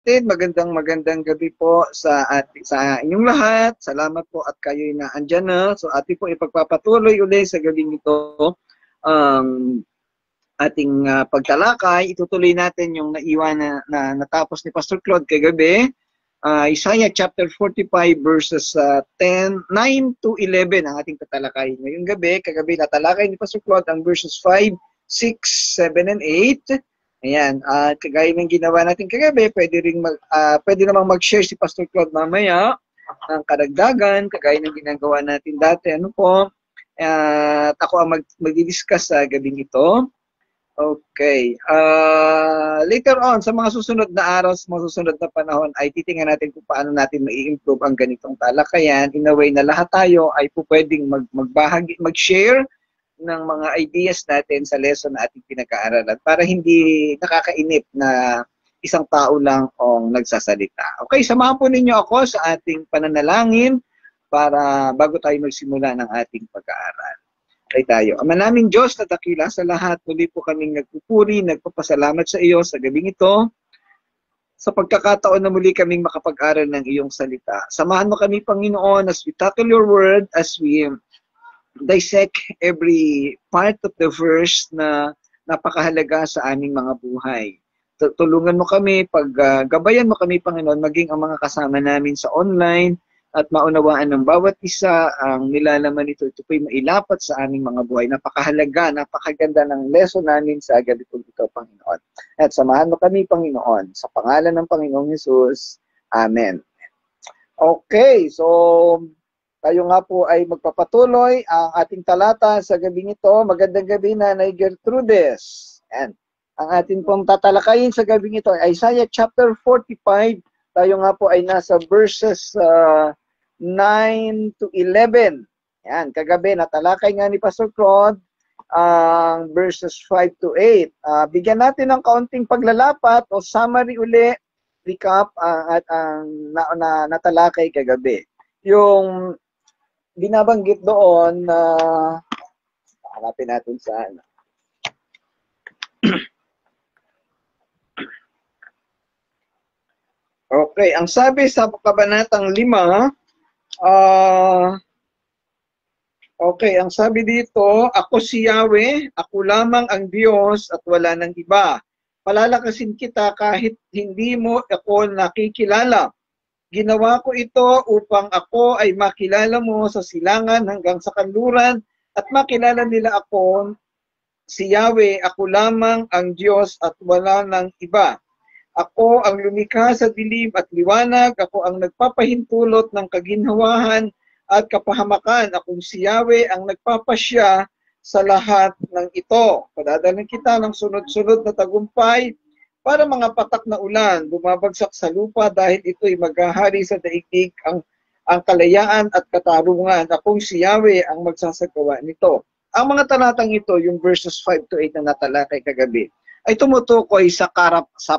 Magandang gabi po sa inyong lahat. Salamat po at kayo'y na andyan na. So ating po ipagpapatuloy uli sa gabing ito ang ating pagtalakay. Itutuloy natin yung naiwan na natapos ni Pastor Claude kagabi. Isaiah chapter 45 verses 9 to 11 ang ating tatalakay ngayong gabi. Kagabi natalakay ni Pastor Claude ang verses 5, 6, 7, and 8. Ayan, kagaya ng ginawa natin kagabi, pwede namang mag-share si Pastor Claude mamaya ng karagdagan, kagaya ng ginagawa natin dati. Ano po? At ako ang mag-discuss sa gabing ito. Okay. Later on, sa mga susunod na araw, sa mga susunod na panahon, ay titingnan natin kung paano natin mai-improve ang ganitong talakayan in a way na lahat tayo ay po pwedeng mag-share ng mga ideas natin sa lesson na ating pinag-aaralan para hindi nakakainip na isang tao lang ang nagsasalita. Okay, samahan po ninyo ako sa ating pananalangin para bago tayo magsimula ng ating pag-aaral. Okay tayo. Ama naming Diyos na dakila sa lahat, muli po kaming nagpupuri, nagpapasalamat sa iyo sa gabing ito, sa pagkakataon na muli kaming makapag-aral ng iyong salita. Samahan mo kami, Panginoon, as we tackle your word, as we dissect every part of the verse na napakahalaga sa aming mga buhay. Tulungan mo kami, gabayan mo kami, Panginoon, maging ang mga kasama namin sa online at maunawaan ng bawat isa ang nilalaman nito. Ito po'y mailapat sa aming mga buhay. Napakahalaga, napakaganda ng lesson namin sa gabi po ito, Panginoon. At samahan mo kami, Panginoon, sa pangalan ng Panginoong Hesus. Amen. Okay, so tayo nga po ay magpapatuloy ang ating talata sa gabing ito. Magandang gabi, Nanay Gertrudes. Yan. Ang ating pong tatalakayin sa gabing ito ay Isaiah chapter 45. Tayo nga po ay nasa verses 9 to 11. Yan. Kagabi, natalakay nga ni Pastor Claude ang verses 5 to 8. Bigyan natin ng kaunting paglalapat o summary uli, recap at ang natalakay kagabi. Yung binabanggit doon na hanapin natin saan. Okay, ang sabi sa kabanatang 5, ang sabi dito, ako si Yahweh, ako lamang ang Diyos at wala nang iba. Palalakasin kita kahit hindi mo ako nakikilala. Ginawa ko ito upang ako ay makilala mo sa silangan hanggang sa kanluran at makilala nila ako, si Yahweh, ako lamang ang Diyos at wala nang iba. Ako ang lumikha sa dilim at liwanag, ako ang nagpapahintulot ng kaginhawahan at kapahamakan. Akong si Yahweh ang nagpapasya sa lahat ng ito. Padadalan kita ng sunod-sunod na tagumpay, para mga patak na ulan, bumabagsak sa lupa dahil ito'y maghahari sa daigdig ang kalayaan at katarungan. Akong si Yahweh ang magsasagawa nito. Ang mga talatang ito, yung verses 5 to 8 na natalakay kagabi, ay tumutukoy sa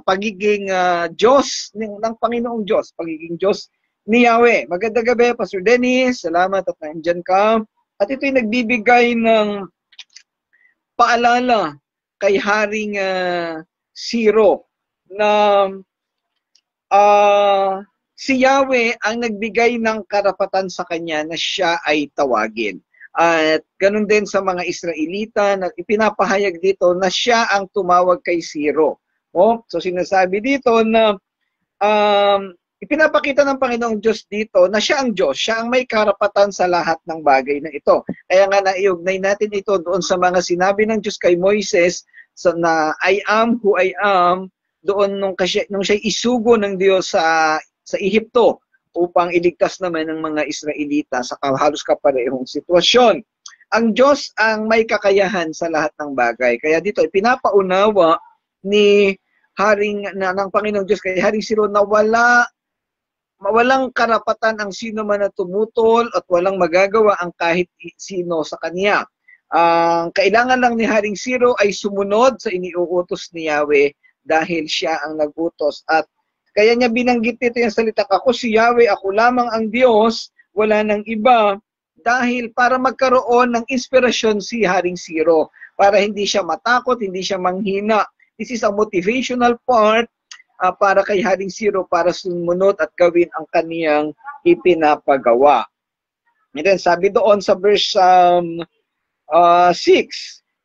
pagiging Diyos ng Panginoong Diyos, pagiging Diyos ni Yahweh. Magandang gabi, Pastor Dennis. Salamat at nandiyan ka. At ito'y nagbibigay ng paalala kay Haring Ciro na si Yahweh ang nagbigay ng karapatan sa kanya na siya ay tawagin. At ganun din sa mga Israelita na ipinapahayag dito na siya ang tumawag kay Ciro. So sinasabi dito na ipinapakita ng Panginoong Diyos dito na siya ang Diyos, siya ang may karapatan sa lahat ng bagay na ito. Kaya nga naiugnay natin ito doon sa mga sinabi ng Diyos kay Moises, na I am who I am, doon nung siya isugo ng Diyos sa Ehipto upang iligtas naman ng mga Israelita sa halos kaparehong sitwasyon. Ang Diyos ang may kakayahan sa lahat ng bagay. Kaya dito ipinapaunawa ni ng Panginoong Diyos kay Haring Ciro na walang karapatan ang sino man na tumutol at walang magagawa ang kahit sino sa kanya. Ang kailangan lang ni Haring Ciro ay sumunod sa iniuutos ni Yahweh dahil siya ang nagutos. At kaya niya binanggit nito yung salita, ako si Yahweh, ako lamang ang Diyos, wala nang iba, dahil para magkaroon ng inspirasyon si Haring Ciro, para hindi siya matakot, hindi siya manghina. This is a motivational part para kay Haring Ciro para sumunod at gawin ang kaniyang ipinapagawa. And then sabi doon sa verse 6,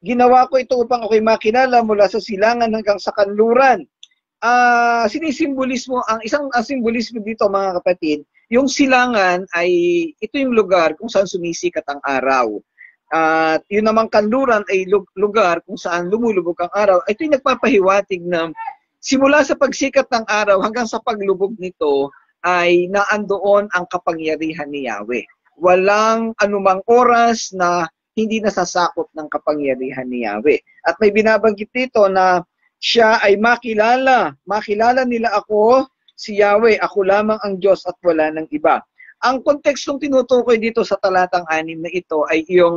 ginawa ko ito upang ako'y makilala mula sa silangan hanggang sa kanluran. Sinisimbolismo, ang simbolismo dito mga kapatid, yung silangan ay ito yung lugar kung saan sumisikat ang araw. At yun namang kanluran ay lugar kung saan lumulubog ang araw. Ito yung nagpapahiwatig na simula sa pagsikat ng araw hanggang sa paglubog nito ay naandoon ang kapangyarihan ni Yahweh. Walang anumang oras na hindi nasasakop ng kapangyarihan ni Yahweh. At may binabanggit dito na siya ay makilala. Makilala nila ako, si Yahweh, ako lamang ang Diyos at wala ng iba. Ang kontekstong tinutukoy dito sa talatang 6 na ito ay yung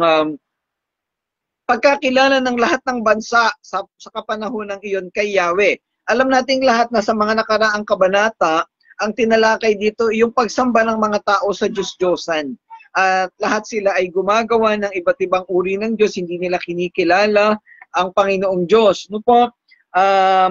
pagkakilala ng lahat ng bansa sa kapanahon ng iyon kay Yahweh. Alam nating lahat na sa mga nakaraang kabanata, ang tinalakay dito yung pagsamba ng mga tao sa Diyos-Diyosan. At lahat sila ay gumagawa ng iba't ibang uri ng Diyos, hindi nila kinikilala ang Panginoong Diyos. No po,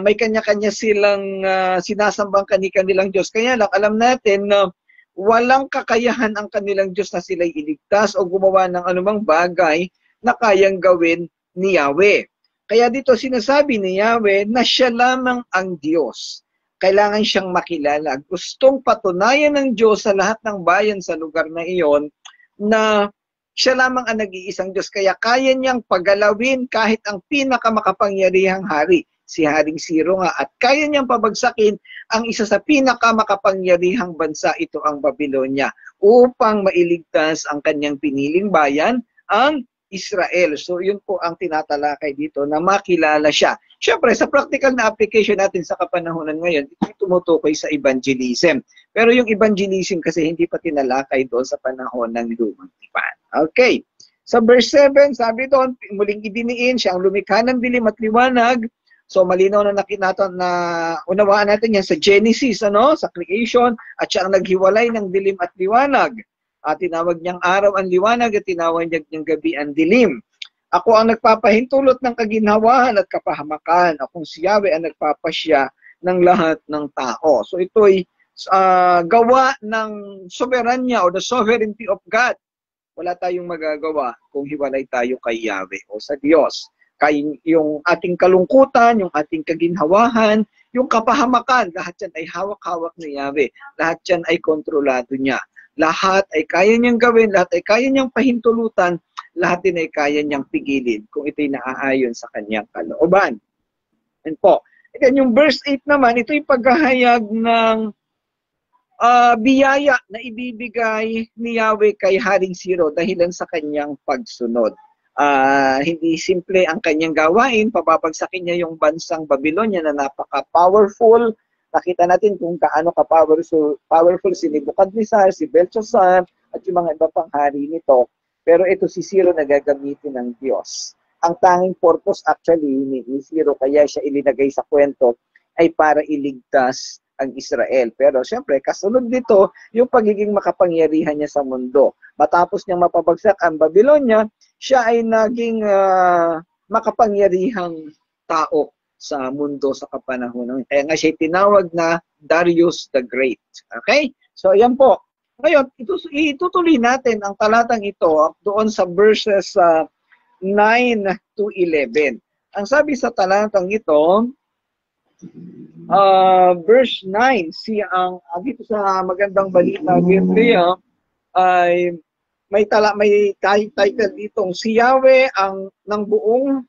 may kanya-kanya silang sinasambang kanilang Diyos. Kaya lang, alam natin na walang kakayahan ang kanilang Diyos na sila'y iligtas o gumawa ng anumang bagay na kayang gawin ni Yahweh. Kaya dito sinasabi ni Yahweh na siya lamang ang Diyos. Kailangan siyang makilala. Gustong patunayan ng Diyos sa lahat ng bayan sa lugar na iyon na siya lamang ang nag-iisang Diyos. Kaya kaya niyang pagalawin kahit ang pinakamakapangyarihang hari, si Haring Ciro nga, at kaya niyang pabagsakin ang isa sa pinakamakapangyarihang bansa, ito ang Babylonia, upang mailigtas ang kanyang piniling bayan, ang Israel. So yun po ang tinatalakay dito na makilala siya. Siyempre, sa practical na application natin sa kapanahonan ngayon, ito tumutukoy sa evangelism. Pero yung evangelism kasi hindi pa tinalakay doon sa panahon ng lumang tipan. Okay. Sa verse 7, sabi doon, muling idiniin siya ang lumikha ng dilim at liwanag. So malinaw na nakita na unawaan natin yan sa Genesis, sa creation, at siya ang naghiwalay ng dilim at liwanag. At tinawag niyang araw ang liwanag at tinawag niyang gabi ang dilim. Ako ang nagpapahintulot ng kaginhawahan at kapahamakan. Akong si Yahweh ang nagpapasya ng lahat ng tao. So ito'y gawa ng soberanya o the sovereignty of God. Wala tayong magagawa kung hiwalay tayo kay Yahweh o sa Diyos. Kaya yung ating kalungkutan, yung ating kaginhawahan, yung kapahamakan, lahat yan ay hawak-hawak ni Yahweh. Lahat yan ay kontrolado niya. Lahat ay kaya niyang gawin, lahat ay kaya niyang pahintulutan, lahat din ay kaya niyang pigilin kung ito'y naaayon sa kanyang kalooban. And po, again, yung verse 8 naman, ito'y paghahayag ng biyaya na ibibigay ni Yahweh kay Haring Ciro dahilan sa kanyang pagsunod. Hindi simple ang kanyang gawain, pababagsakin niya yung bansang Babylonia na napaka-powerful. Nakita natin kung kaano ka-powerful si Nebuchadnezzar, si Belshazzar, at yung mga iba pang hari nito. Pero ito si Ciro na gagamitin ng Diyos. Ang tanging purpose actually ni Ciro, kaya siya ilinagay sa kwento, ay para iligtas ang Israel. Pero siyempre, kasunod dito, yung pagiging makapangyarihan niya sa mundo. Matapos niyang mapabagsak ang Babylonia, siya ay naging makapangyarihang tao sa mundo sa kapanahon. Kaya nga siya tinawag na Darius the Great. Okay? So, ayan po. Ngayon, itutuloy natin ang talatang ito doon sa verses 9 to 11. Ang sabi sa talatang ito, verse 9, dito sa magandang balita, Biblia, ay may title ditong, si Yahweh ang ng buong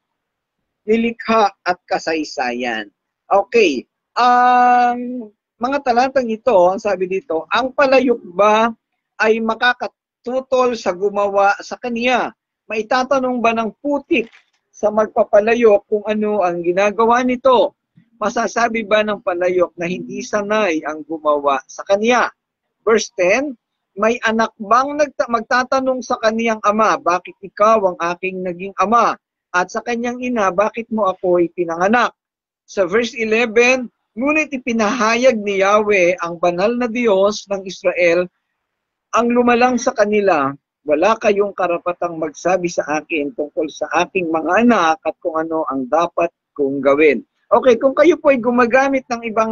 nilikha at kasaysayan. Okay. Ang mga talatang ito, ang sabi dito, ang palayok ba ay makakatutol sa gumawa sa kaniya? Maitatanong ba ng putik sa magpapalayok kung ano ang ginagawa nito? Masasabi ba ng palayok na hindi sanay ang gumawa sa kaniya? Verse 10, may anak bang magtatanong sa kaniyang ama, bakit ikaw ang aking naging ama? At sa kanyang ina, bakit mo ako'y pinanganak? Sa verse 11, ngunit ipinahayag ni Yahweh, ang banal na Diyos ng Israel, ang lumalang sa kanila, wala kayong karapatang magsabi sa akin tungkol sa aking mga anak at kung ano ang dapat kong gawin. Okay, kung kayo po ay gumagamit ng ibang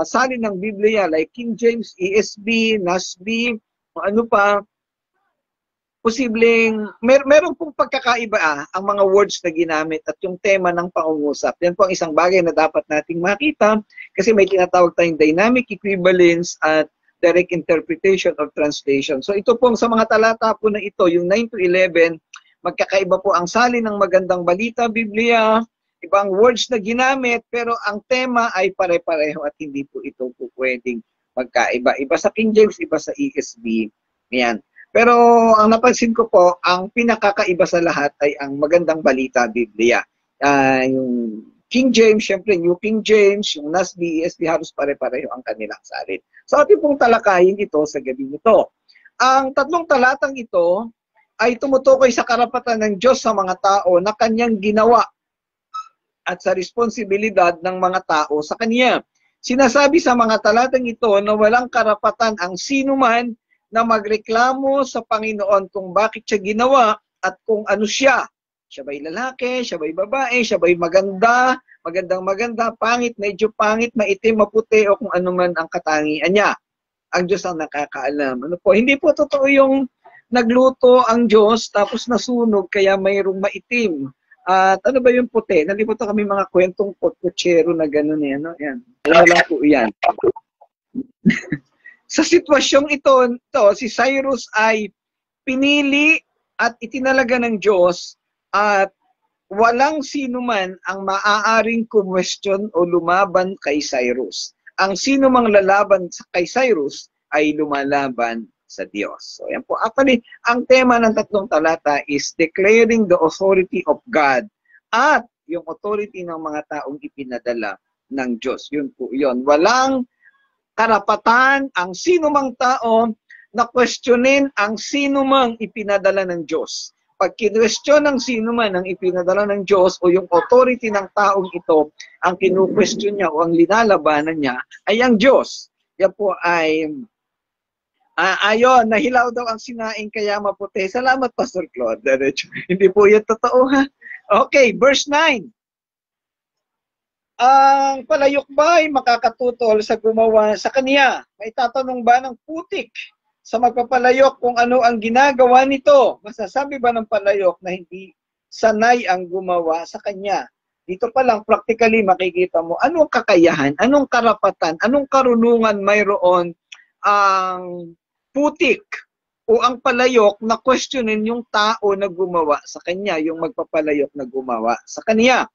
salin ng Biblia like King James, ESV, NASB, o ano pa, posibleng meron pong pagkakaiba ang mga words na ginamit at yung tema ng pangungusap. Yan po ang isang bagay na dapat nating makita kasi may tinatawag tayong dynamic equivalence at direct interpretation of translation. So ito pong sa mga talata po na ito, yung 9 to 11, magkakaiba po ang salin ng magandang balita, Biblia, ibang words na ginamit, pero ang tema ay pare-pareho at hindi po ito po pwedeng magkaiba. Iba sa King James, iba sa ESV. Yan. Pero ang napansin ko po, ang pinakakaiba sa lahat ay ang magandang balita, Biblia. Yung King James, syempre New King James, yung NASB, ESV, halos pare-pareho ang kanilang salin. So ating pong talakayin ito sa gabi nito. Ang tatlong talatang ito ay tumutukoy sa karapatan ng Diyos sa mga tao na kanyang ginawa at sa responsibilidad ng mga tao sa kanya. Sinasabi sa mga talatang ito na walang karapatan ang sino man na magreklamo sa Panginoon kung bakit siya ginawa at kung ano siya. Siya ba'y lalaki, siya ba'y babae, siya ba'y maganda, magandang-maganda, pangit, medyo pangit, maitim, maputi, o kung ano man ang katangian niya. Ang Diyos ang nakakaalam. Ano po? Hindi po totoo yung nagluto ang Diyos tapos nasunog kaya mayroong maitim. At ano ba yung puti? Nalimutan kami mga kwentong kutsero na gano'n eh. Ano? Yan. Ano lang po yan. Sa sitwasyong ito, si Cyrus ay pinili at itinalaga ng Diyos at walang sino man ang maaaring kumwestiyon o lumaban kay Cyrus. Ang sino mang lalaban kay Cyrus ay lumalaban sa Diyos. So yan po. Actually, ang tema ng tatlong talata is declaring the authority of God at yung authority ng mga taong ipinadala ng Diyos. Yun po yun. Walang karapatan ang sino mang tao na questionin ang sino mang ipinadala ng Diyos. Pag kinwestiyon ng sino man ang ipinadala ng Diyos o yung authority ng taong ito, ang kinu-question niya o ang linalabanan niya ay ang Diyos. Yan po ay ayon, nahilaw daw ang sinaing kaya maputi. Salamat, Pastor Claude. Hindi po yan totoo, ha? Okay, verse 9. Ang palayok ba ay makakatutol sa gumawa sa kanya? May tatanong ba ng putik sa magpapalayok kung ano ang ginagawa nito? Masasabi ba ng palayok na hindi sanay ang gumawa sa kanya? Dito pa lang, practically makikita mo anong kakayahan, anong karapatan, anong karunungan mayroon ang putik o ang palayok na questionin yung tao na gumawa sa kanya, yung magpapalayok na gumawa sa kanya.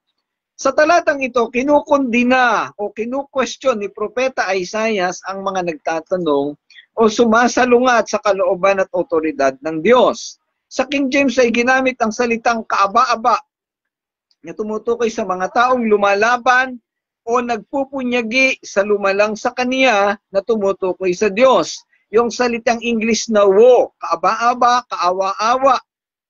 Sa talatang ito, kinukundina o kinu-question ni Propeta Isaias ang mga nagtatanong o sumasalungat sa kalooban at otoridad ng Diyos. Sa King James ay ginamit ang salitang kaaba-aba na tumutukoy sa mga taong lumalaban o nagpupunyagi sa lumalang sa kaniya na tumutukoy sa Diyos. Yung salitang English na wo, kaaba-aba, kaawa-awa,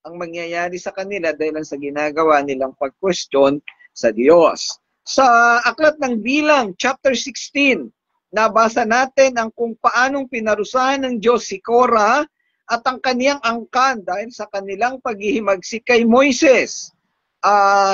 ang mangyayari sa kanila dahil sa ginagawa nilang pag-question sa Diyos. Sa Aklat ng Bilang, chapter 16, nabasa natin ang kung paanong pinarusahan ng Diyos si Korah at ang kaniyang angkan dahil sa kanilang paghihimagsik kay Moises.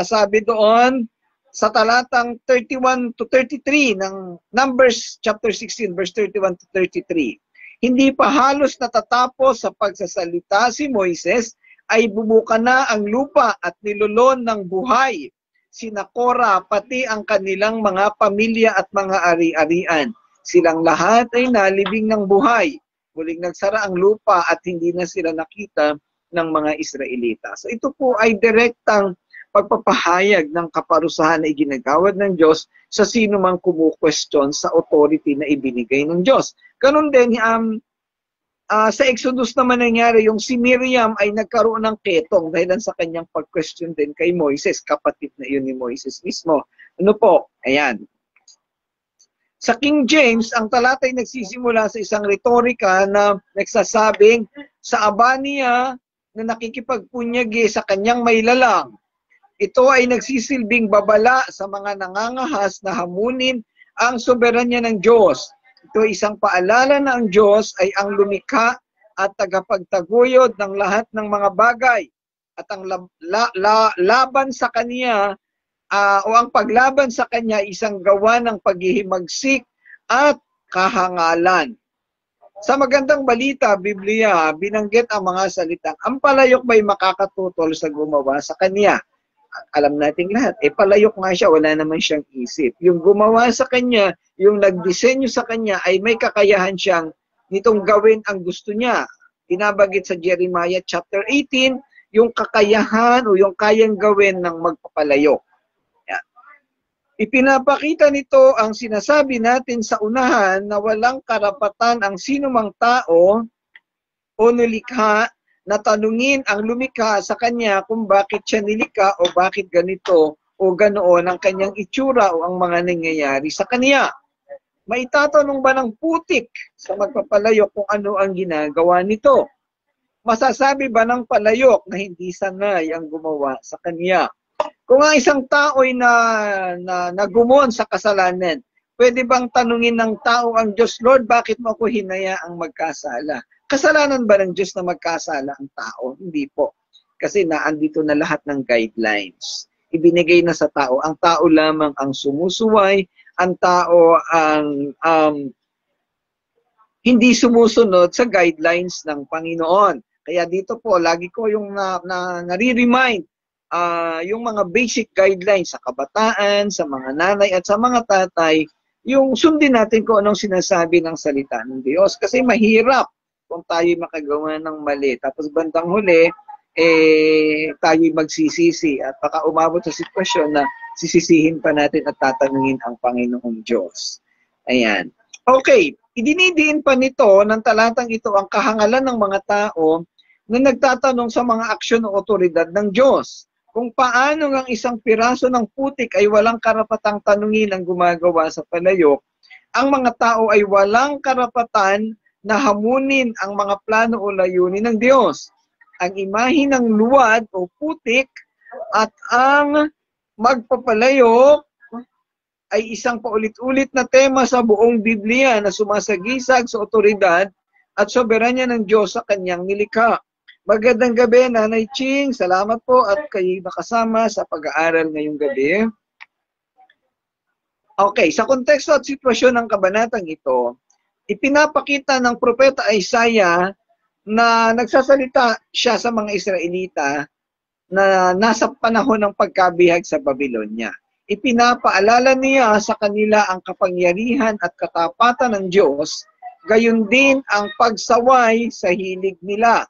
Sabi doon, sa talatang 31 to 33 ng Numbers chapter 16, verse 31 to 33, hindi pa halos natatapos sa pagsasalita si Moises, ay bubuka na ang lupa at nilulon ng buhay sina Korah, pati ang kanilang mga pamilya at mga ari-arian. Silang lahat ay nalibing ng buhay. Muling nagsara ang lupa at hindi na sila nakita ng mga Israelita. So ito po ay direktang pagpapahayag ng kaparusahan na iginagawad ng Diyos sa sino mang kumu-question sa authority na ibinigay ng Diyos. Ganun din, sa Exodus naman nangyari, yung si Miriam ay nagkaroon ng ketong dahil sa kanyang pag-question din kay Moises, kapatid na yun ni Moises mismo. Ano po? Ayan. Sa King James, ang talata ay nagsisimula sa isang retorika na nagsasabing sa aba niya na nakikipagpunyagi sa kanyang mailalang. Ito ay nagsisilbing babala sa mga nangangahas na hamunin ang soberanya ng Diyos. Ito ay isang paalala na ang Diyos ay ang lumikha at tagapagtaguyod ng lahat ng mga bagay. At ang laban sa Kaniya o ang paglaban sa kanya isang gawa ng paghihimagsik at kahangalan. Sa magandang balita, Biblia, binanggit ang mga salitang, ang palayok ba'y makakatutol sa gumawa sa kanya? Alam nating lahat, palayok nga siya, wala naman siyang isip. Yung gumawa sa kanya, yung nagdisenyo sa kanya, ay may kakayahan siyang nitong gawin ang gusto niya. Tinabagit sa Jeremiah chapter 18, yung kakayahan o yung kayang gawin ng magpapalayok. Ipinapakita nito ang sinasabi natin sa unahan na walang karapatan ang sinumang tao o nilikha na tanungin ang lumikha sa kanya kung bakit siya nilikha o bakit ganito o ganoon ang kanyang itsura o ang mga nangyayari sa kanya. Maitatanong ba ng putik sa magpapalayok kung ano ang ginagawa nito? Masasabi ba ng palayok na hindi sanay ang gumawa sa kanya? Kung ang isang tao ay nagumon sa kasalanan, pwede bang tanungin ng tao ang Diyos, Lord, bakit mo ako hinayaang magkasala? Kasalanan ba ng Diyos na magkasala ang tao? Hindi po. Kasi naandito na lahat ng guidelines. Ibinigay na sa tao. Ang tao lamang ang sumusuway, ang tao ang hindi sumusunod sa guidelines ng Panginoon. Kaya dito po, lagi ko yung nare-remind yung mga basic guidelines sa kabataan, sa mga nanay at sa mga tatay, yung sundin natin kung anong sinasabi ng salita ng Diyos. Kasi mahirap kung tayo makagawa ng mali. Tapos bandang huli, tayo magsisisi at baka umabot sa sitwasyon na sisisihin pa natin at tatanungin ang Panginoong Diyos. Ayan. Okay, idinidiin pa nito ng talatang ito ang kahangalan ng mga tao na nagtatanong sa mga aksyon o otoridad ng Diyos. Kung paano ang isang piraso ng putik ay walang karapatang tanungin ang gumagawa sa palayok, ang mga tao ay walang karapatan na hamunin ang mga plano o layunin ng Diyos. Ang imahe ng luwad o putik at ang magpapalayok ay isang paulit-ulit na tema sa buong Biblia na sumasagisag sa otoridad at soberanya ng Diyos sa kanyang nilikha. Magandang gabi, Nanay Ching. Salamat po at kayo nakasama sa pag-aaral ngayong gabi. Okay, sa konteksto at sitwasyon ng kabanatang ito, ipinapakita ng propeta Isaiah na nagsasalita siya sa mga Israelita na nasa panahon ng pagkabihag sa Babylonia. Ipinapaalala niya sa kanila ang kapangyarihan at katapatan ng Diyos, gayon din ang pagsaway sa hilig nila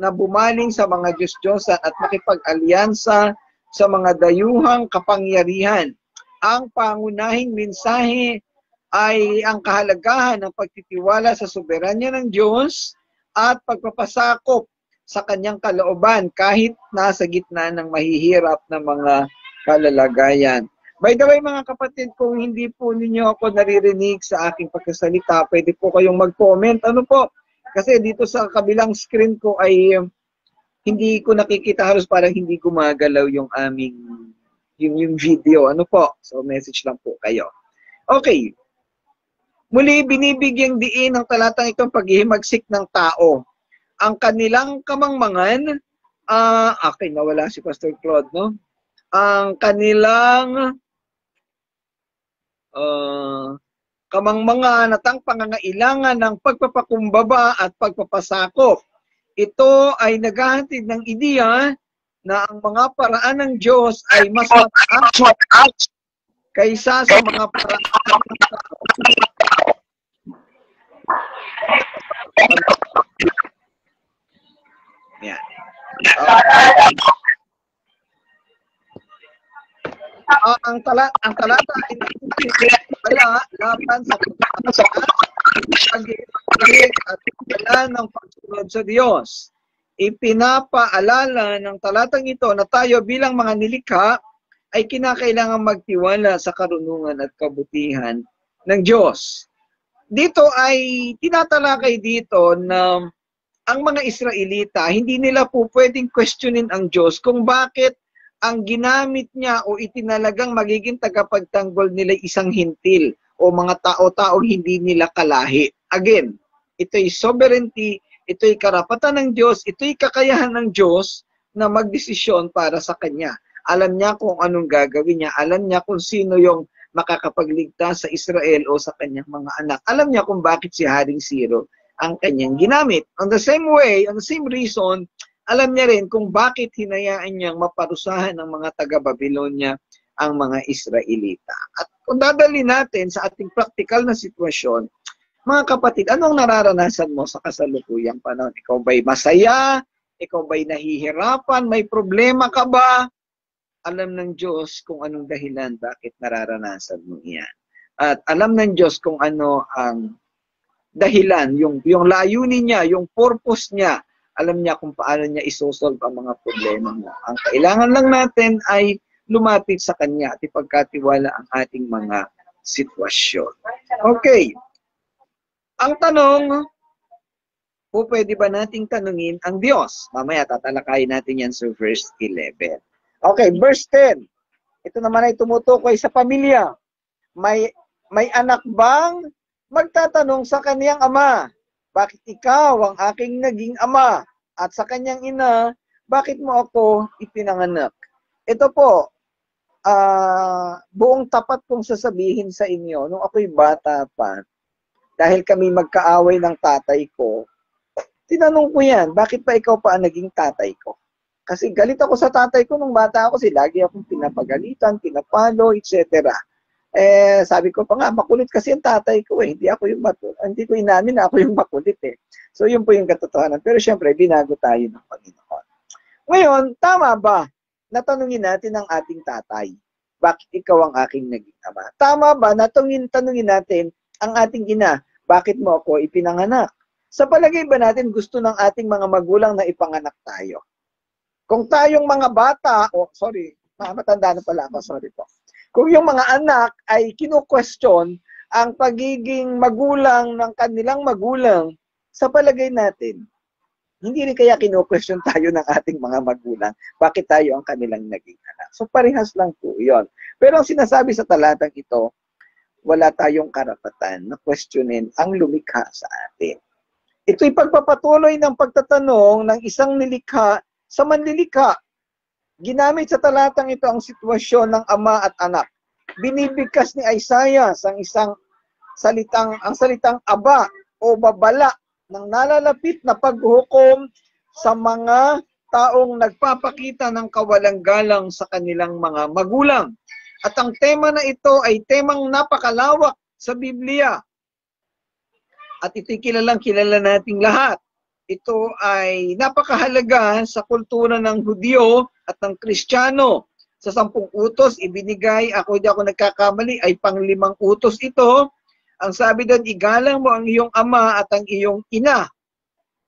na bumaling sa mga Diyos-Diyosan at makipag-alyansa sa mga dayuhang kapangyarihan. Ang pangunahing mensahe ay ang kahalagahan ng pagtitiwala sa soberanya ng Diyos at pagpapasakop sa kanyang kalooban kahit nasa gitna ng mahihirap na mga kalalagayan. By the way, mga kapatid, kung hindi po ninyo ako naririnig sa aking pagkasalita, pwede po kayong mag-comment. Ano po? Kasi dito sa kabilang screen ko ay hindi ko nakikita, halos parang hindi gumagalaw yung aming yung video. Ano po? So message lang po kayo. Okay. Muli binibigyang diin ng talatang itong paghihimagsik ng tao. Ang kanilang kamangmangan, okay, nawala si Pastor Claude, no? Ang kanilang kamangmangan at ang pangangailangan ng pagpapakumbaba at pagpapasakop. Ito ay naghahatid ng ideya na ang mga paraan ng Diyos ay mas mataas kaysa sa mga paraan ng tao. Yan. Ang talata ay wala laban sa pag-ibig at wala ng pagsunod sa Diyos. Ipinapaalala ng talatang ito na tayo bilang mga nilikha ay kinakailangan magtiwala sa karunungan at kabutihan ng Diyos. Dito ay tinatalakay dito na ang mga Israelita, hindi nila po pwedeng questionin ang Diyos kung bakit ang ginamit niya o itinalagang magiging tagapagtanggol nila isang hintil o mga tao-taong hindi nila kalahi. Again, ito'y sovereignty, ito'y karapatan ng Diyos, ito'y kakayahan ng Diyos na magdesisyon para sa Kanya. Alam niya kung anong gagawin niya. Alam niya kung sino yung makakapagligtas sa Israel o sa kanyang mga anak. Alam niya kung bakit si Haring Ciro ang kanyang ginamit. On the same way, on the same reason, alam niya rin kung bakit hinayaan niyang maparusahan ng mga taga-Babylonia ang mga Israelita. At kung dadali natin sa ating practical na sitwasyon, mga kapatid, anong nararanasan mo sa kasalukuyang panahon? Ikaw ba'y masaya? Ikaw ba'y nahihirapan? May problema ka ba? Alam ng Diyos kung anong dahilan bakit nararanasan mo iyan. At alam ng Diyos kung ano ang dahilan, yung layunin niya, yung purpose niya. Alam niya kung paano niya isosolve ang mga problema mo. Ang kailangan lang natin ay lumapit sa Kanya at ipagkatiwala ang ating mga sitwasyon. Okay. Ang tanong, po pwede ba nating tanungin ang Diyos? Mamaya tatalakayin natin yan sa verse 11. Okay, verse 10. Ito naman ay tumutukoy sa pamilya. May anak bang magtatanong sa kaniyang ama, bakit ikaw ang aking naging ama? At sa kanyang ina, bakit mo ako ipinanganak? Ito po, buong tapat kong sasabihin sa inyo, nung ako'y bata pa, dahil kami magkaaway ng tatay ko, tinanong ko yan, bakit pa ikaw pa ang naging tatay ko? Kasi galit ako sa tatay ko nung bata ako, kasi lagi akong pinapagalitan, pinapalo, etc. Sabi ko pa nga, makulit kasi ang tatay ko eh. Hindi ko inamin na ako yung makulit eh. So yun po yung katotohanan. Pero syempre, binago tayo ng Panginoon. Ngayon, tama ba? Natanungin natin ang ating tatay, bakit ikaw ang aking naging ama? Tama ba? Tanungin natin ang ating ina, bakit mo ako ipinanganak? Sa palagay ba natin gusto ng ating mga magulang na ipanganak tayo? Kung tayong mga bata, matanda na pala ako, sorry po. Kung yung mga anak ay kinu-question ang pagiging magulang ng kanilang magulang, sa palagay natin, hindi rin kaya kinu-question tayo ng ating mga magulang, bakit tayo ang kanilang naging anak. So parehas lang po yun. Pero ang sinasabi sa talatang ito, wala tayong karapatan na questionin ang lumikha sa atin. Ito'y pagpapatuloy ng pagtatanong ng isang nilikha sa manlilikha. Ginamit sa talatang ito ang sitwasyon ng ama at anak. Binibigkas ni Isaiah ang salitang aba o babala ng nalalapit na paghukom sa mga taong nagpapakita ng kawalang galang sa kanilang mga magulang. At ang tema na ito ay temang napakalawak sa Biblia. At ito'y kilala nating lahat. Ito ay napakahalaga sa kultura ng Hudyo at ng Kristiyano. Sa 10 utos, ibinigay, di ako nagkakamali, ay pang-5 utos ito. Ang sabi doon, igalang mo ang iyong ama at ang iyong ina.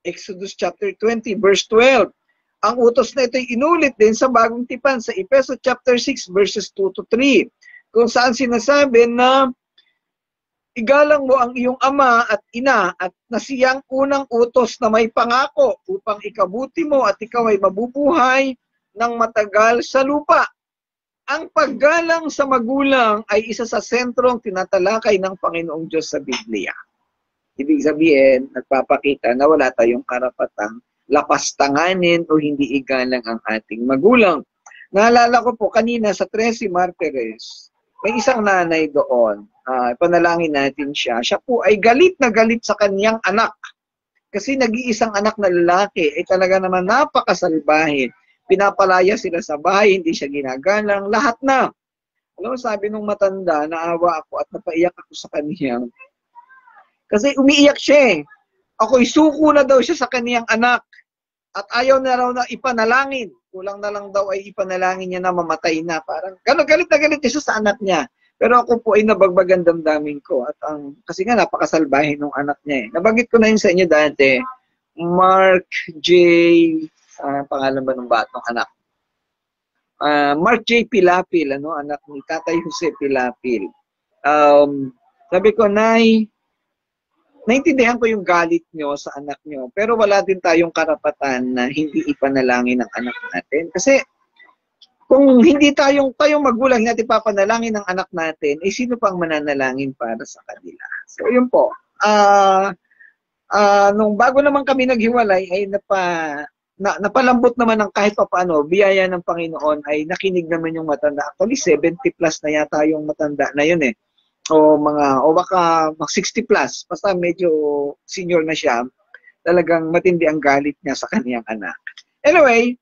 Exodus chapter 20, verse 12. Ang utos na ito ay inulit din sa Bagong Tipan sa Efeso chapter 6, verses 2 to 3. Kung saan sinasabi na igalang mo ang iyong ama at ina at na siyang unang utos na may pangako upang ikabuti mo at ikaw ay mabubuhay ng matagal sa lupa. Ang paggalang sa magulang ay isa sa sentrong tinatalakay ng Panginoong Diyos sa Biblia. Ibig sabihin, nagpapakita na wala tayong karapatang lapastanganin o hindi igalang ang ating magulang. Naalala ko po kanina sa 13 Martires, may isang nanay doon. Panalangin natin siya. Siya po ay galit na galit sa kanyang anak. Kasi nag-iisang anak na lalaki ay talaga naman napakasalbahin. Pinapalaya sila sa bahay, hindi siya ginagalang, lahat na. Alam mo, sabi nung matanda, naawa ako at napaiyak ako sa kanya. Kasi umiiyak siya eh. Ako'y suko na daw siya sa kaniyang anak. At ayaw na raw na ipanalangin. Kulang na lang daw ay ipanalangin niya na mamatay na. Parang galit na galit siya sa anak niya. Pero ako po ay nabagbagan damdamin ko. At kasi nga napakasalbahin ng anak niya eh. Nabanggit ko na yun sa inyo dati. Mark J. Pangalan ba ng batang anak? Mark J. Pilapil, anak ni Tatay Jose Pilapil. Sabi ko, Nay, naintindihan ko yung galit nyo sa anak nyo, pero wala din tayong karapatan na hindi ipanalangin ang anak natin. Kasi kung hindi tayong magulang natin papanalangin ang anak natin, sino pang mananalangin para sa kanila? So yun po. Nung bago naman kami naghiwalay, ay napalambot naman ng kahit pa paano, biyaya ng Panginoon ay nakinig naman yung matanda. Actually, 70 plus na yata yung matanda na yun eh. O baka 60 plus, basta medyo senior na siya, talagang matindi ang galit niya sa kaniyang anak. Anyway,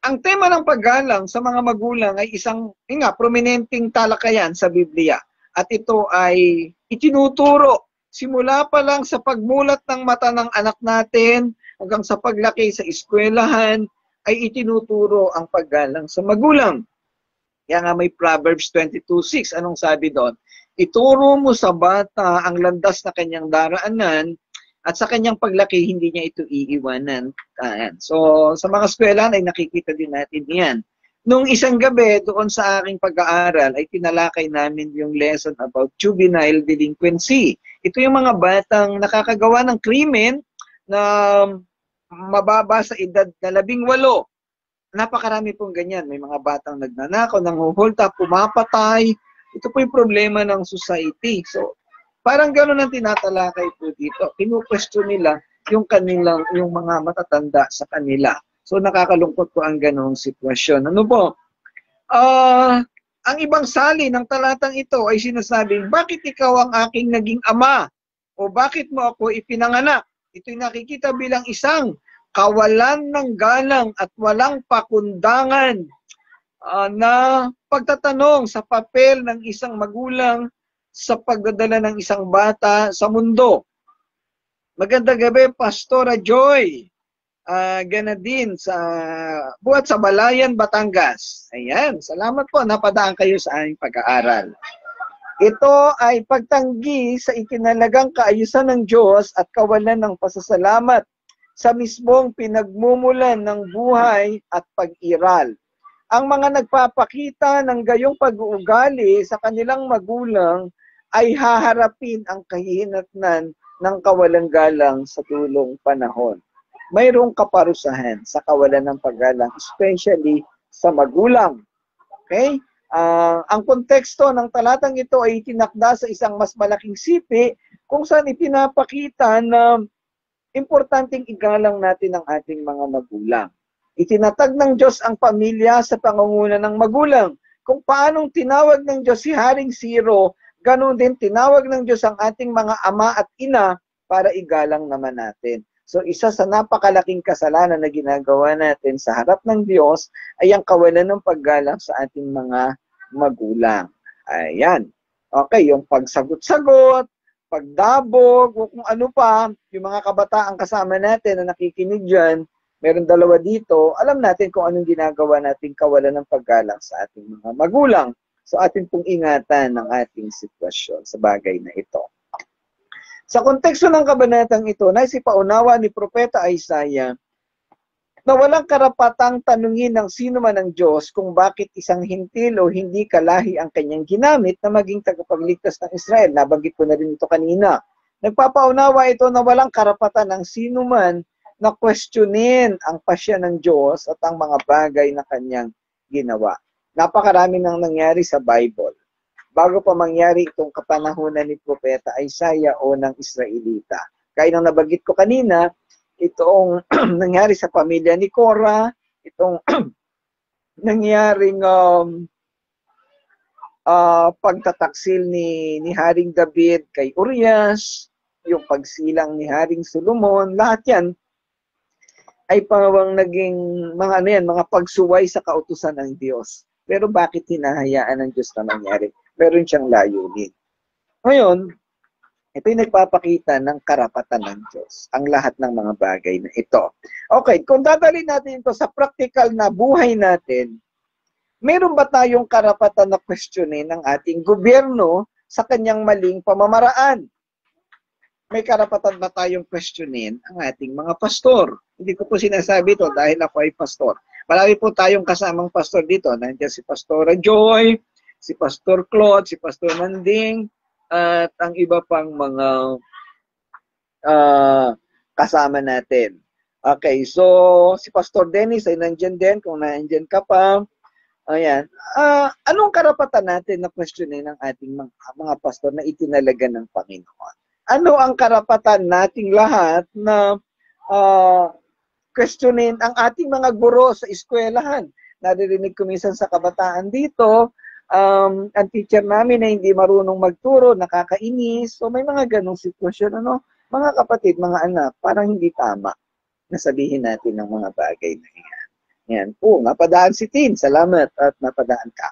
ang tema ng paggalang sa mga magulang ay isang prominenteng talakayan sa Biblia. At ito ay itinuturo simula pa lang sa pagmulat ng mata ng anak natin hanggang sa paglaki sa eskwelahan ay itinuturo ang paggalang sa magulang. Kaya nga may Proverbs 22:6. Anong sabi doon? Ituro mo sa bata ang landas na kanyang daraanan at sa kanyang paglaki, hindi niya ito iiwanan. So, sa mga eskwelahan ay nakikita din natin yan. Nung isang gabi, doon sa aking pag-aaral, ay tinalakay namin yung lesson about juvenile delinquency. Ito yung mga batang nakakagawa ng krimen na mababa sa edad na 18. Napakarami pong ganyan. May mga batang nagnanakaw, nanghuhulta, pumapatay. Ito po yung problema ng society. So, parang gano'n ang tinatalakay po dito. Kinu-question nila yung mga matatanda sa kanila. So, nakakalungkot po ang gano'ng sitwasyon. Ano po? Ang ibang sali ng talatang ito ay sinasabing, bakit ikaw ang aking naging ama? O bakit mo ako ipinanganak? Ito'y nakikita bilang isang kawalan ng galang at walang pakundangan na pagtatanong sa papel ng isang magulang sa pagdadala ng isang bata sa mundo. Magandang gabi, Pastora Joy. Ganadin sa buhat sa Balayan, Batangas. Ayan, salamat po. Napadaan kayo sa aming pag-aaral. Ito ay pagtanggi sa ikinalagang kaayusan ng Diyos at kawalan ng pasasalamat sa mismong pinagmumulan ng buhay at pag-iral. Ang mga nagpapakita ng gayong pag-uugali sa kanilang magulang ay haharapin ang kahihinatnan ng kawalang galang sa dulong panahon. Mayroong kaparusahan sa kawalan ng paggalang, especially sa magulang. Okay? Ang konteksto ng talatang ito ay itinakda sa isang mas malaking sipi kung saan ipinapakita na importanteng igalang natin ang ating mga magulang. Itinatag ng Diyos ang pamilya sa pangunguna ng magulang. Kung paanong tinawag ng Diyos si Haring Siro, ganun din tinawag ng Diyos ang ating mga ama at ina para igalang naman natin. So isa sa napakalaking kasalanan na ginagawa natin sa harap ng Diyos ay ang kawalan ng paggalang sa ating mga magulang. Ayan. Okay, yung pagsagot-sagot, pagdabog, o kung ano pa, yung mga kabataan kasama natin na nakikinig dyan, meron dalawa dito, alam natin kung anong ginagawa natin kawalan ng paggalang sa ating mga magulang. So atin pong ingatan ng ating sitwasyon sa bagay na ito. Sa konteksto ng kabanatang ito, naisipaunawa ni Propeta Isaiah na walang karapatang tanungin ng sino man ng Diyos kung bakit isang hintil o hindi kalahi ang kanyang ginamit na maging tagapagligtas ng Israel. Nabanggit ko na rin ito kanina. Nagpapaunawa ito na walang karapatan ng sino man na questionin ang pasya ng Diyos at ang mga bagay na kanyang ginawa. Napakarami nang nangyari sa Bible. Bago pa mangyari itong kapanahunan ni Propeta Isaiah o ng Israelita. Kaya nang nabanggit ko kanina, itong nangyari sa pamilya ni Korah, itong nangyaring pagtataksil ni Haring David kay Urias, yung pagsilang ni Haring Solomon, lahat yan ay pawang naging mga pagsuway sa kautusan ng Diyos. Pero bakit hinahayaan ng Diyos na mangyari? Meron siyang layunin. Ngayon, ito yung nagpapakita ng karapatan ng Diyos, ang lahat ng mga bagay na ito. Okay, kung dadalhin natin ito sa practical na buhay natin, meron ba tayong karapatan na questionin ng ating gobyerno sa kanyang maling pamamaraan? May karapatan ba tayong questionin ang ating mga pastor? Hindi ko po sinasabi ito dahil ako ay pastor. Marami po tayong kasamang pastor dito. Nandiyan si Pastora Joy, si Pastor Claude, si Pastor Nanding, at ang iba pang mga kasama natin. Okay, so si Pastor Dennis ay nandiyan din, kung nandiyan ka pa. Ayan. Anong karapatan natin na questionin ng ating mga pastor na itinalaga ng Panginoon? Ano ang karapatan nating lahat na questionin ang ating mga guro sa eskwelahan. Naririnig ko minsan sa kabataan dito, ang teacher namin na hindi marunong magturo, nakakainis. So may mga ganong sitwasyon, ano? Mga kapatid, mga anak, parang hindi tama na sabihin natin ng mga bagay na yan. Yan po, napadaan si Tin. Salamat at napadaan ka.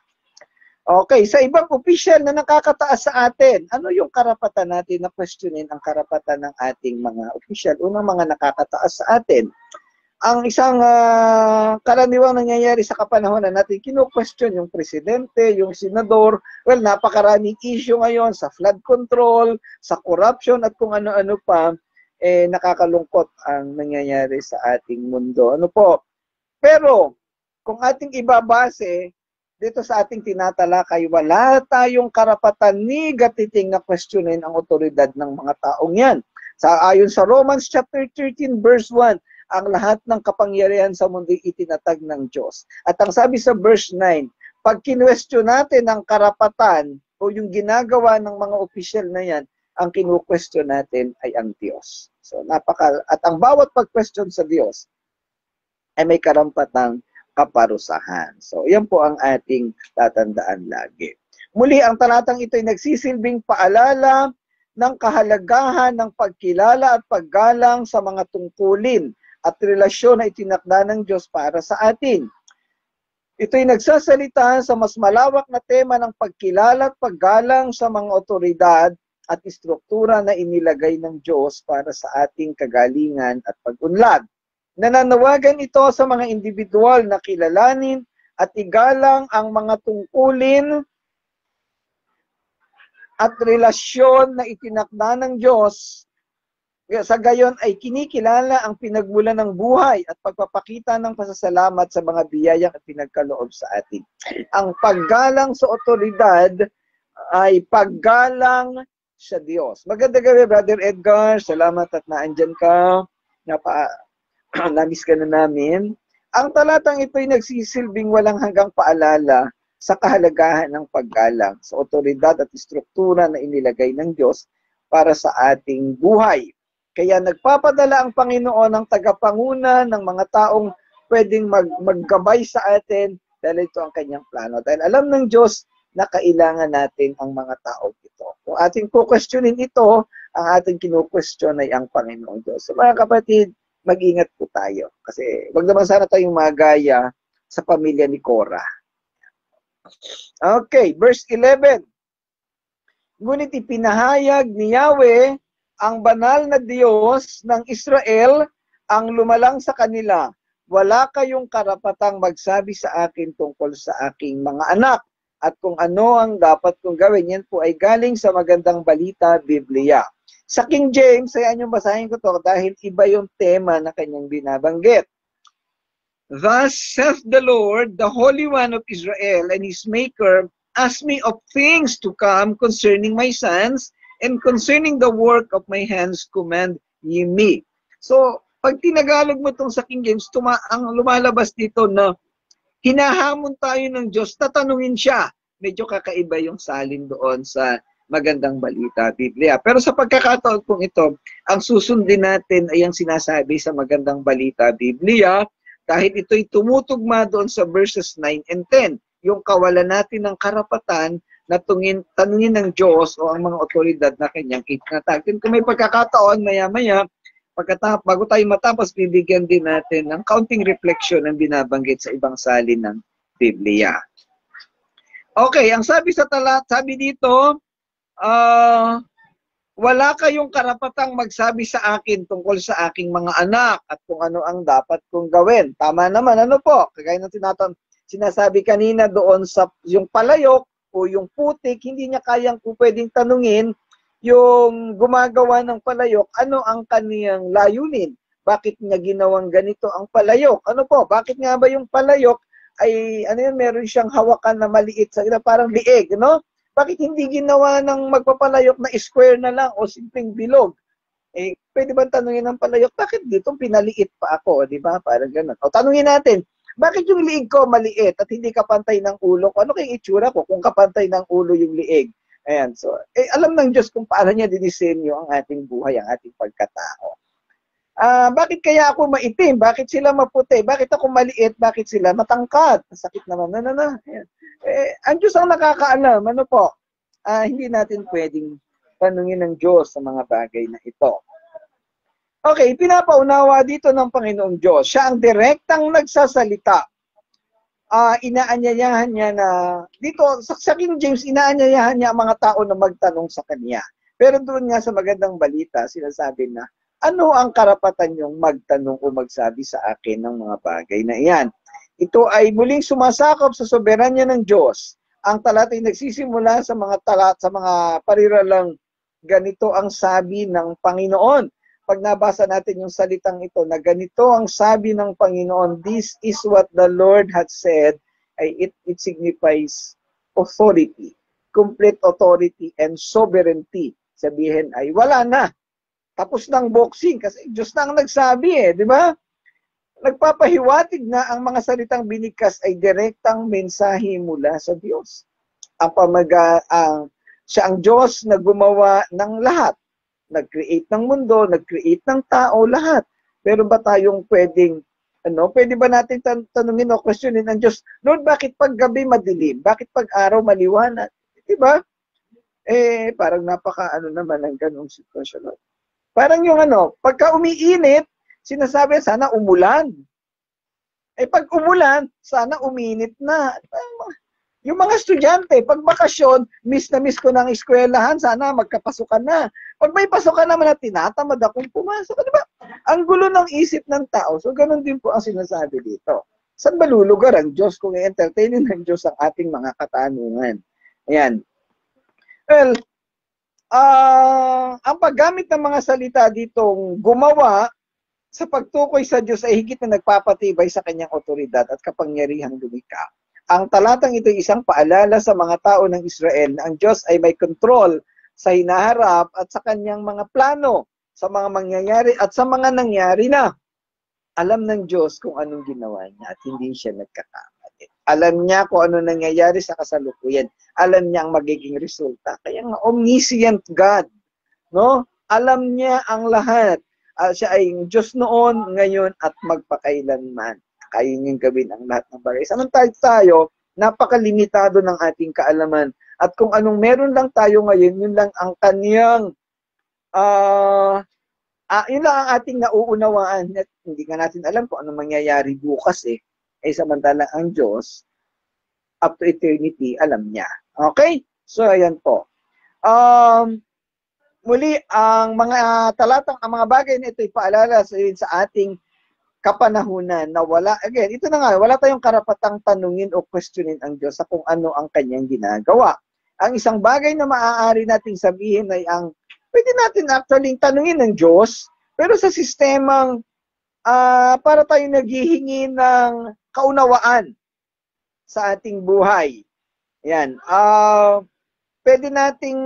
Okay, sa ibang opisyal na nakakataas sa atin, ano yung karapatan natin na questionin ang karapatan ng ating mga opisyal? Unang mga nakakataas sa atin. Ang isang karaniwang nangyayari sa kapanahonan natin, kino-question yung presidente, yung senador. Well, napakaraming issue ngayon sa flood control, sa corruption at kung ano-ano pa, nakakalungkot ang nangyayari sa ating mundo. Ano po? Pero, kung ating ibabase, dito sa ating tinatalakay, wala tayong karapatan ni gatiting na questionin ang otoridad ng mga taong yan. Ayon sa Romans chapter 13 verse 1, ang lahat ng kapangyarihan sa mundo itinatag ng Diyos. At ang sabi sa verse 9, pag kinwestiyon natin ang karapatan o yung ginagawa ng mga opisyal na yan, ang kinu-question natin ay ang Diyos. So at ang bawat pag-question sa Diyos ay may karampatang kaparusahan. So, yan po ang ating tatandaan lagi. Muli, ang talatang ito ay nagsisilbing paalala ng kahalagahan ng pagkilala at paggalang sa mga tungkulin at relasyon na itinakda ng Diyos para sa atin. Ito ay nagsasalita sa mas malawak na tema ng pagkilala at paggalang sa mga otoridad at istruktura na inilagay ng Diyos para sa ating kagalingan at pag-unlad. Nananawagan ito sa mga individual na kilalanin at igalang ang mga tungkulin at relasyon na itinakda ng Diyos. Sa gayon ay kinikilala ang pinagmulan ng buhay at pagpapakita ng pasasalamat sa mga biyayang pinagkaloob sa atin. Ang paggalang sa otoridad ay paggalang sa Diyos. Magandang gabi, Brother Edgar. Salamat at naandyan ka. Namiss ka na namin. Ang talatang ito ay nagsisilbing walang hanggang paalala sa kahalagahan ng paggalang sa otoridad at istruktura na inilagay ng Diyos para sa ating buhay. Kaya nagpapadala ang Panginoon ng tagapanguna ng mga taong pwedeng maggabay sa atin dahil ito ang kanyang plano. Dahil alam ng Diyos na kailangan natin ang mga taong ito. Kung ating kukwestiyonin ito, ang ating kinukwestiyon ay ang Panginoon Diyos. So mga kapatid, mag-ingat po tayo. Kasi wag naman sana tayong magaya sa pamilya ni Korah. Okay, verse 11. Ngunit ipinahayag ni Yahweh ang banal na Diyos ng Israel ang lumalang sa kanila. Wala kayong karapatang magsabi sa akin tungkol sa aking mga anak at kung ano ang dapat kong gawin. Yan po ay galing sa Magandang Balita, Biblia. Sa King James, ayan yung basahin ko to dahil iba yung tema na kanyang binabanggit. Thus saith the Lord, the Holy One of Israel and His Maker, ask me of things to come concerning my sons, and concerning the work of my hands command ye me. So, pag tinagalog mo itong sa King James, ang lumalabas dito na hinahamon tayo ng Diyos, tatanungin siya. Medyo kakaiba yung salin doon sa Magandang Balita, Biblia. Pero sa pagkakataon kong ito, ang susundin natin ay ang sinasabi sa Magandang Balita, Biblia, dahil ito'y tumutugma doon sa verses 9 and 10. Yung kawalan natin ng karapatan na tanungin ng Diyos o ang mga otoridad na kanyang itinatag. Kung may pagkakataon, maya-maya, bago tayo matapos, bibigyan din natin ng counting reflection ang binabanggit sa ibang salin ng Biblia. Okay, ang sabi dito, wala kayong karapatang magsabi sa akin tungkol sa aking mga anak at kung ano ang dapat kong gawin. Tama naman, ano po? Kagaya ng sinasabi kanina doon sa yung palayok o yung putik, hindi niya kayang pwedeng tanungin yung gumagawa ng palayok, ano ang kaniyang layunin? Bakit niya ginawang ganito ang palayok? Ano po? Bakit nga ba yung palayok ay, meron siyang hawakan na maliit, parang lieg, no? Bakit hindi ginawa ng magpapalayok na square na lang o simpleng bilog? Pwede ba tanungin ng palayok, bakit dito pinaliit pa ako, di ba? Parang ganun. O tanungin natin, bakit yung liig ko maliit at hindi kapantay ng ulo ko? Ano kayong itsura ko kung kapantay ng ulo yung liig? Ayan, so, alam ng Diyos kung paano niya dinisenyo ang ating buhay, ang ating pagkatao. Bakit kaya ako maitim? Bakit sila maputi? Bakit ako maliit? Bakit sila matangkad? Sakit naman. Ayan. Ang Diyos ang nakakaalam. Ano po? Hindi natin pwedeng tanungin ng Diyos sa mga bagay na ito. Okay, pinapaunawa dito ng Panginoong Diyos. Siya ang direktang nagsasalita. Inaanyayahan niya na, dito sa King James, inaanyayahan niya ang mga tao na magtanong sa Kanya. Pero doon nga sa magandang balita, sinasabi na, ano ang karapatan niyong magtanong o magsabi sa akin ng mga bagay na iyan? Ito ay muling sumasakop sa soberanya ng Diyos. Ang talat ay nagsisimula sa mga talat, sa mga pariralang ganito ang sabi ng Panginoon. Pag nabasa natin yung salitang ito na ganito ang sabi ng Panginoon, this is what the Lord had said, it signifies authority, complete authority and sovereignty. Sabihin ay wala na. Tapos ng boxing kasi Diyos na ang nagsabi di ba? Nagpapahiwatig na ang mga salitang binigkas ay direktang mensahe mula sa Diyos. Siya ang Diyos na gumawa ng lahat. Nag-create ng mundo, nag-create ng tao, lahat. Pero ba tayong pwedeng, pwede ba natin tanungin o questionin ang Diyos, Lord, bakit pag gabi madilim? Bakit pag araw maliwanag? Diba? Parang naman ang ganong sitwasyon. Parang yung pagka umiinit, sinasabi, sana umulan. Pag umulan, sana uminit na. Yung mga estudyante, pag bakasyon, miss na miss ko ng eskwelahan, sana magkapasukan na. Pag may pasukan naman na tinatamad akong pumasok, diba? Ang gulo ng isip ng tao. So, ganun din po ang sinasabi dito. Saan ba lulugar ang Diyos kung i-entertainin ng Diyos ang ating mga katanungan? Ayan. Well, ang paggamit ng mga salita ditong gumawa sa pagtukoy sa Diyos ay higit na nagpapatibay sa kanyang otoridad at kapangyarihang lumikha. Ang talatang ito ay isang paalala sa mga tao ng Israel na ang Diyos ay may control sa hinaharap at sa kanyang mga plano, sa mga mangyayari at sa mga nangyari na. Alam ng Diyos kung anong ginawa niya at hindi siya nagkakamali. Alam niya kung ano nangyayari sa kasalukuyan. Alam niya ang magiging resulta. Kaya nga, omniscient God. No? Alam niya ang lahat. Siya ay Diyos noon, ngayon, at magpakailanman. Kaya niyang gawin ang lahat ng bagay. Samantala tayo, napakalimitado ng ating kaalaman. At kung anong meron lang tayo ngayon, yun lang ang kanyang, yun lang ang ating nauunawaan. At hindi nga natin alam kung anong mangyayari bukas samantala ang Diyos, up to eternity, alam niya. Okay? So, ayan po. Muli, ang mga mga bagay na ito ay paalala sa ating kapanahunan na ito na nga, wala tayong karapatang tanungin o questionin ang Diyos sa kung ano ang kanyang ginagawa. Ang isang bagay na maaari nating sabihin ay pwede natin actually tanungin ng Diyos, pero sa sistemang para tayo naghihingi ng kaunawaan sa ating buhay. Yan. Pwede nating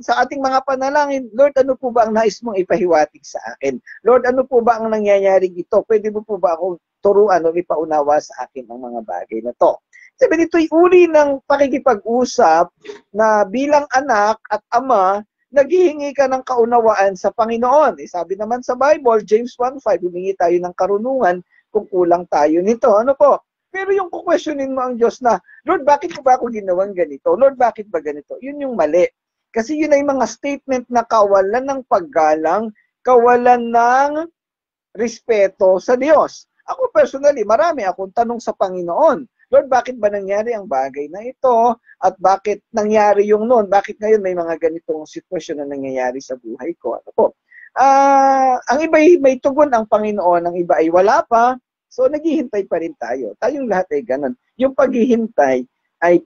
sa ating mga panalangin, Lord, ano po ba ang nais mong ipahiwatig sa akin? Lord, ano po ba ang nangyayari ito? Pwede mo po ba akong turuan o ipaunawa sa akin ang mga bagay na to? Sabi dito'y uri ng pakikipag-usap na bilang anak at ama, naghihingi ka ng kaunawaan sa Panginoon. Sabi naman sa Bible, James 1:5, humingi tayo ng karunungan kung kulang tayo nito. Ano po? Pero yung kukwestiyonin mo ang Diyos na, Lord, bakit ko ba ako ginawang ganito? Lord, bakit ba ganito? Yun yung mali. Kasi yun ay mga statement na kawalan ng paggalang, kawalan ng respeto sa Diyos. Ako personally, marami akong tanong sa Panginoon. Lord, bakit ba nangyari ang bagay na ito? At bakit nangyari yung noon? Bakit ngayon may mga ganitong sitwasyon na nangyayari sa buhay ko? Ano po? Ang iba ay may tugon ang Panginoon, ang iba ay wala pa. So, naghihintay pa rin tayo. Tayong lahat ay ganun. Yung paghihintay ay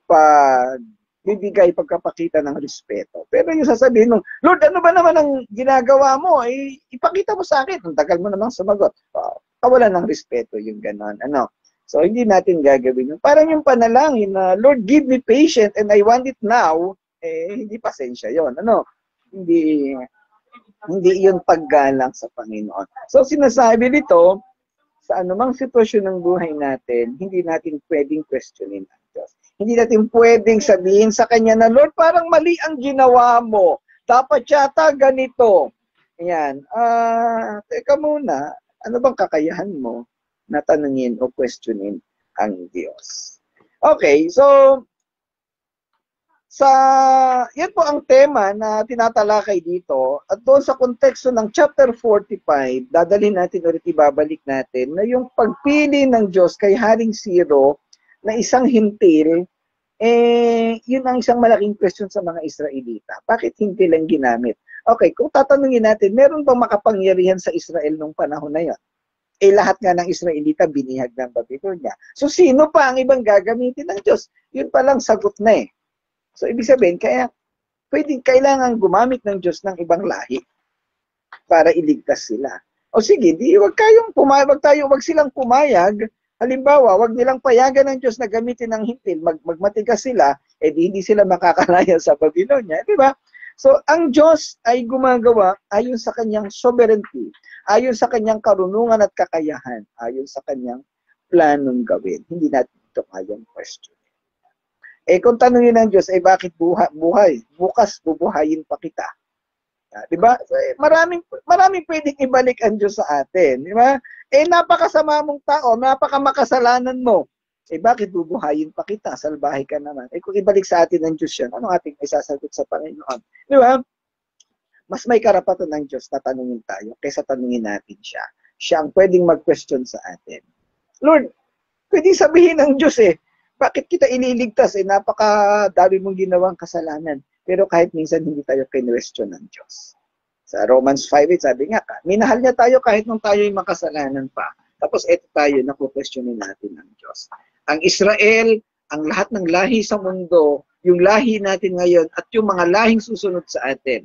bibigay pagkapakita ng respeto. Pero yung sasabihin mo, Lord, ano ba naman ang ginagawa mo? Ipakita mo sa akin. Ang tagal mo namang sumagot. Kawalan ng respeto yung ganun. So, hindi natin gagawin yun. Parang yung panalangin na, Lord, give me patience and I want it now, hindi pasensya yun. Hindi yun paggalang sa Panginoon. So, sinasabi dito, sa anumang sitwasyon ng buhay natin, hindi natin pwedeng questionin ang Diyos. Hindi natin pwedeng sabihin sa Kanya na, Lord, parang mali ang ginawa mo. Dapat yata ganito. Ayan. Teka muna. Ano bang kakayahan mo na tanungin o questionin ang Diyos? Okay, so yan po ang tema na tinatalakay dito at doon sa konteksto ng chapter 45, dadalhin natin ulit, ibabalik natin na yung pagpili ng Diyos kay Haring Ciro na isang hintil, yun ang isang malaking question sa mga Israelita. Bakit hintil ang ginamit? Okay, kung tatanungin natin, meron bang makapangyarihan sa Israel nung panahon na yun? Lahat nga ng Israelita binihag ng Babylonia. So sino pa ang ibang gagamitin ng Diyos? Yun palang sagot na eh. So, ibig sabihin, kaya kailangan gumamit ng Diyos ng ibang lahi para iligtas sila. O sige, wag silang pumayag. Halimbawa, wag nilang payagan ng Diyos na gamitin ng hintil, magmatigas sila, hindi sila makakalaya sa Babylonia, di ba? So, ang Diyos ay gumagawa ayon sa kanyang sovereignty, ayon sa kanyang karunungan at kakayahan, ayon sa kanyang planong gawin. Hindi natin ito kayang question. Kung tanungin ng Diyos, bakit buhay? Bukas, bubuhayin pa kita. Di ba? So, maraming pwedeng ibalik ang Diyos sa atin. Di ba? Napakasama mong tao, napakamakasalanan mo. Bakit bubuhayin pa kita? Salbahe ka naman. Kung ibalik sa atin ng Diyos yan, ano ating isasagot sa Panginoon? Di ba? Mas may karapatan ng Diyos na tanungin tayo kaysa tanungin natin siya. Siya ang pwedeng mag-question sa atin. Lord, pwedeng sabihin ng Diyos bakit kita ililigtas? Napakadami mong ginawang kasalanan. Pero kahit minsan hindi tayo kinwestiyon ng Diyos. Sa Romans 5:8, sabi nga, minahal niya tayo kahit nung tayo'y makasalanan pa. Tapos ito tayo, naku-questionin natin ng Diyos. Ang Israel, ang lahat ng lahi sa mundo, yung lahi natin ngayon, at yung mga lahing susunod sa atin,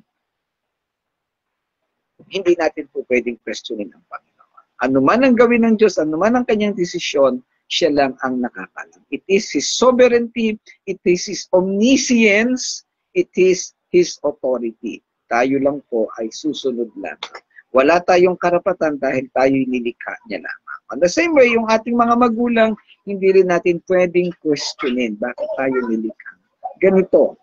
hindi natin po pwedeng questionin ang Panginoon. Ano man ang gawin ng Diyos, ano man ang kanyang desisyon, siya lang ang nakakalam. It is His sovereignty, it is His omniscience, it is His authority. Tayo lang po ay susunod lamang. Wala tayong karapatan dahil tayo'y nilikha niya lamang. On the same way, yung ating mga magulang, hindi rin natin pwedeng questionin bakit tayo nilikha. Ganito.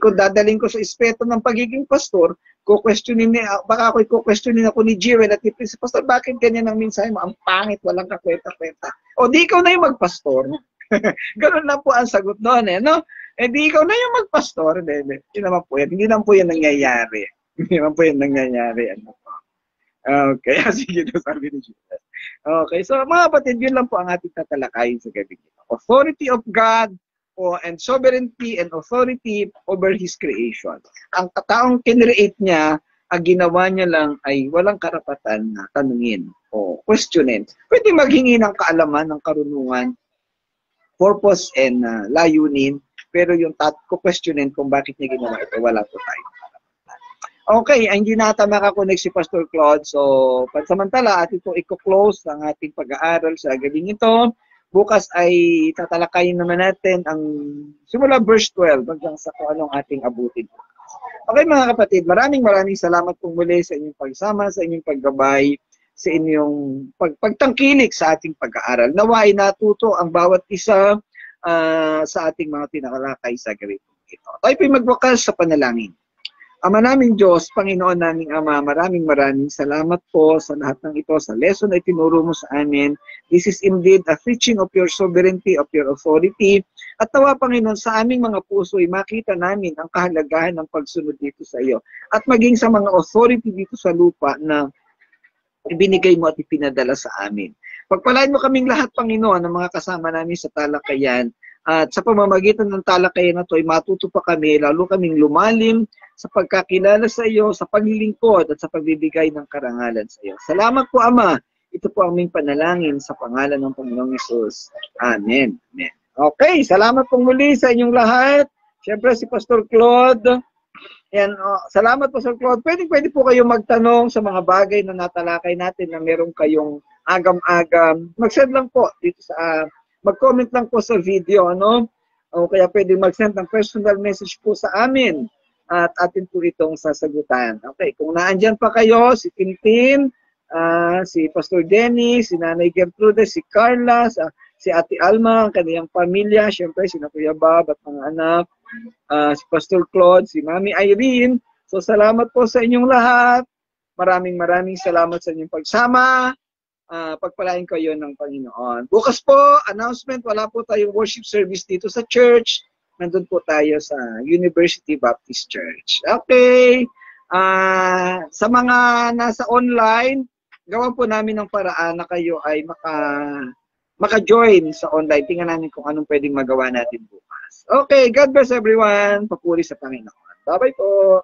Kung dadaling ko sa espeto ng pagiging pastor, baka ako'y questionin ako ni Jewel at ni Prince Pastor, bakit ganyan ang mensahe mo? Ang pangit, walang kakwenta-kwenta. O di ikaw na yung magpastor. Ganun lang po ang sagot doon no? Di ikaw na yung magpastor. Hindi naman po yan. Hindi naman po yan nangyayari. Hindi naman po yan nangyayari. Ano po. Okay, sige na sabi ni Jewel. Okay, so mga kapatid, yun lang po ang ating tatalakayin sa gabi nito. Authority of God, and sovereignty and authority over His creation. Ang taong kinreate niya, ang ginawa niya lang ay walang karapatan na tanungin o questionin. Pwede maghingi ng kaalaman, ng karunungan, purpose and layunin, pero yung questionin kung bakit niya ginawa ito, wala po tayo. Okay, hindi nata makakonect si Pastor Claude, so pansamantala atin po i-close ang ating pag-aaral sa gabing ito. Bukas ay tatalakayin naman natin ang simula verse 12 hanggang sa kung anong ating abutin. Okay mga kapatid, maraming salamat pong muli sa inyong pagsama, sa inyong paggabay, sa inyong pagtangkilik sa ating pag-aaral. Nawa ay natuto ang bawat isa sa ating mga tinakalakay sa gabi ito. Tayo po'y magwakas sa panalangin. Ama naming Diyos, Panginoon naming Ama, maraming salamat po sa lahat ng ito, sa lesson na itinuro mo sa amin. This is indeed a preaching of your sovereignty, of your authority. At nawa, Panginoon, sa aming mga puso ay makita namin ang kahalagahan ng pagsunod dito sa iyo. At maging sa mga authority dito sa lupa na ibinigay mo at ipinadala sa amin. Pagpalain mo kaming lahat, Panginoon, ng mga kasama namin sa talakayan. At sa pamamagitan ng talakayan na ito ay matuto pa kami, lalo kaming lumalim sa pagkakilala sa iyo, sa paglilingkod at sa pagbibigay ng karangalan sa iyo. Salamat po, Ama. Ito po ang aming panalangin sa pangalan ng Panginoong Hesus. Amen. Amen. Okay, salamat po muli sa inyong lahat. Siyempre si Pastor Claude. Yan, salamat Pastor Claude. Pwede po kayo magtanong sa mga bagay na natalakay natin na meron kayong agam-agam. Mag-send lang po dito sa mag-comment lang po sa video, ano? O kaya pwede mag-send ng personal message po sa amin at atin po itong sasagutan. Okay, kung naandyan pa kayo, si Tintin, si Pastor Dennis, si Nanay Gertrude, si Carla, si Ate Alma, ang kaniyang pamilya, syempre si Kuya Bob at mga anak, si Pastor Claude, si Mami Irene. So salamat po sa inyong lahat. Maraming salamat sa inyong pagsama. Pagpalain kayo ng Panginoon. Bukas po, announcement, wala po tayong worship service dito sa church. Nandun po tayo sa University Baptist Church. Okay. Sa mga nasa online, gawan po namin ng paraan na kayo ay maka-join sa online. Tingnan namin kung anong pwedeng magawa natin bukas. Okay, God bless everyone. Papuri sa Panginoon. Bye-bye po.